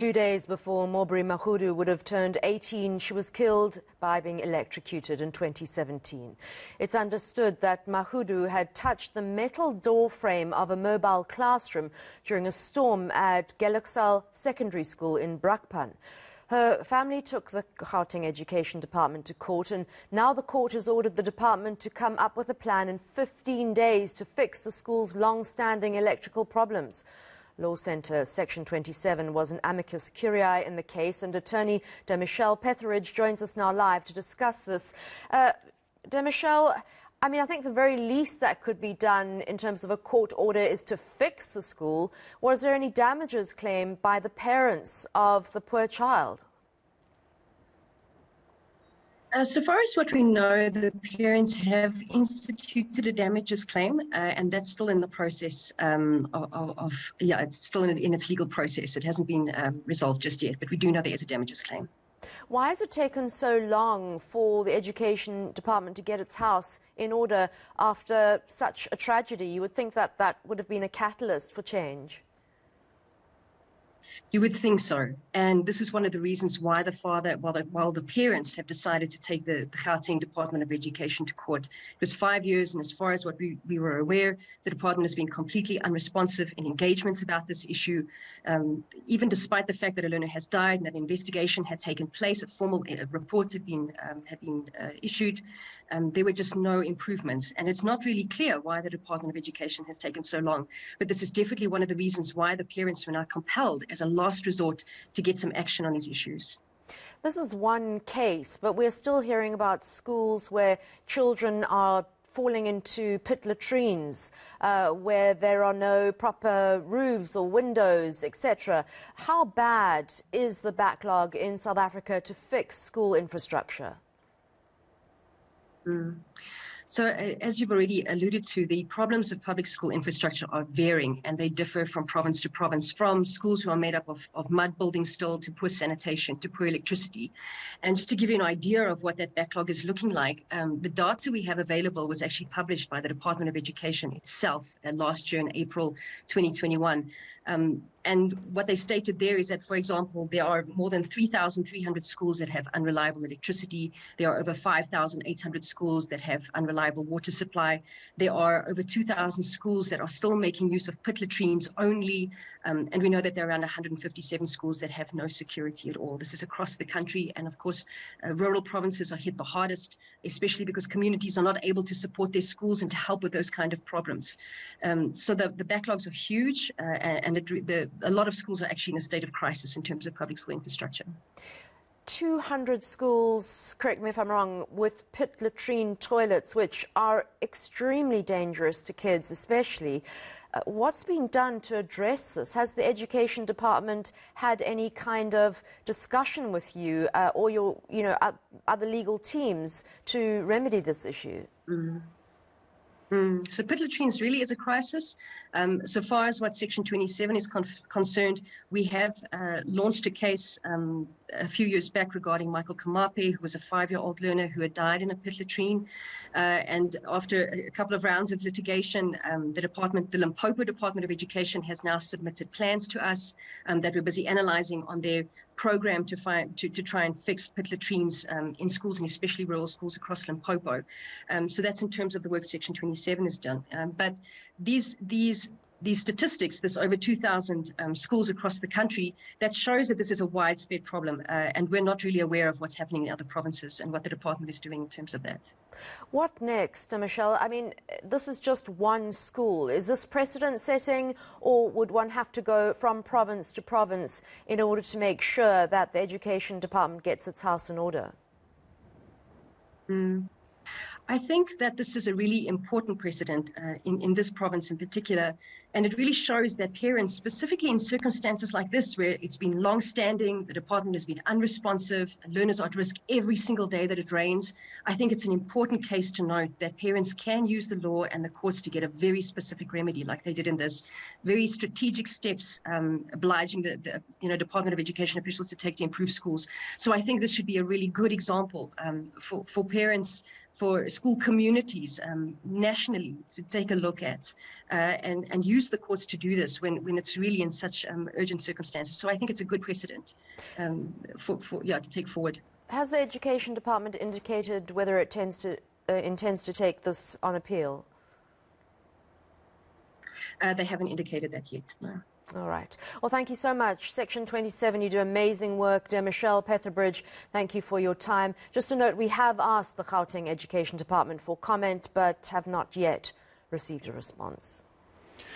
2 days before Maubrey Mahudu would have turned 18, she was killed by being electrocuted in 2017. It's understood that Mahudu had touched the metal door frame of a mobile classroom during a storm at Geluksal Secondary School in Brakpan. Her family took the Gauteng Education Department to court, and now the court has ordered the department to come up with a plan in 15 days to fix the school's long-standing electrical problems. Law Centre Section 27 was an amicus curiae in the case, and attorney Michelle Petheridge joins us now live to discuss this. Michelle, I think the very least that could be done in terms of a court order is to fix the school. Was there any damages claimed by the parents of the poor child? So far as what we know, the parents have instituted a damages claim, and that's still in the process it's still in its legal process. It hasn't been resolved just yet, but we do know there is a damages claim. Why has it taken so long for the Education Department to get its house in order after such a tragedy? You would think that that would have been a catalyst for change. You would think so, and this is one of the reasons why the father, while the parents have decided to take the Gauteng Department of Education to court. It was 5 years, and as far as what we were aware, the department has been completely unresponsive in engagements about this issue, even despite the fact that a learner has died and that an investigation had taken place, a formal report had been issued. There were just no improvements, and it's not really clear why the Department of Education has taken so long. But this is definitely one of the reasons why the parents were now compelled, as a last resort, to get some action on these issues. This is one case, but we're still hearing about schools where children are falling into pit latrines, where there are no proper roofs or windows, etc. How bad is the backlog in South Africa to fix school infrastructure? So as you've already alluded to, the problems of public school infrastructure are varying, and they differ from province to province, from schools who are made up of mud buildings still, to poor sanitation, to poor electricity. And just to give you an idea of what that backlog is looking like, the data we have available was actually published by the Department of Education itself last year in April 2021. And what they stated there is that, for example, there are more than 3,300 schools that have unreliable electricity. There are over 5,800 schools that have unreliable water supply. There are over 2,000 schools that are still making use of pit latrines only. And we know that there are around 157 schools that have no security at all. This is across the country. And of course, rural provinces are hit the hardest, especially because communities are not able to support their schools and to help with those kind of problems. So the backlogs are huge, and a lot of schools are actually in a state of crisis in terms of public school infrastructure. 200 schools, correct me if I'm wrong, with pit latrine toilets, which are extremely dangerous to kids especially. What's been done to address this? Has the Education Department had any kind of discussion with you or your, other legal teams to remedy this issue? So pit latrines really is a crisis. So far as what Section 27 is concerned, we have launched a case a few years back regarding Michael Kamape, who was a 5-year-old learner who had died in a pit latrine. And after a couple of rounds of litigation, the Limpopo Department of Education has now submitted plans to us that we're busy analyzing on their program to try and fix pit latrines in schools, and especially rural schools across Limpopo. So that's in terms of the work Section 27 has done. But these statistics, this over 2,000 schools across the country, that shows that this is a widespread problem, and we're not really aware of what's happening in other provinces and what the department is doing in terms of that. What next, Michelle? This is just one school. Is this precedent setting, or would one have to go from province to province in order to make sure that the Education Department gets its house in order? I think that this is a really important precedent in this province in particular, and it really shows that parents, specifically in circumstances like this, where it's been long-standing, the department has been unresponsive, and learners are at risk every single day that it rains. I think it's an important case to note that parents can use the law and the courts to get a very specific remedy, like they did in this, very strategic steps obliging the Department of Education officials to take to improve schools. So I think this should be a really good example for parents, for school communities nationally to take a look at and use the courts to do this when it's really in such urgent circumstances. So I think it's a good precedent to take forward. Has the Education Department indicated whether it intends to take this on appeal? They haven't indicated that yet, no. All right. Well, thank you so much. Section 27, you do amazing work. Michelle Petherbridge, thank you for your time. Just a note, we have asked the Gauteng Education Department for comment, but have not yet received a response.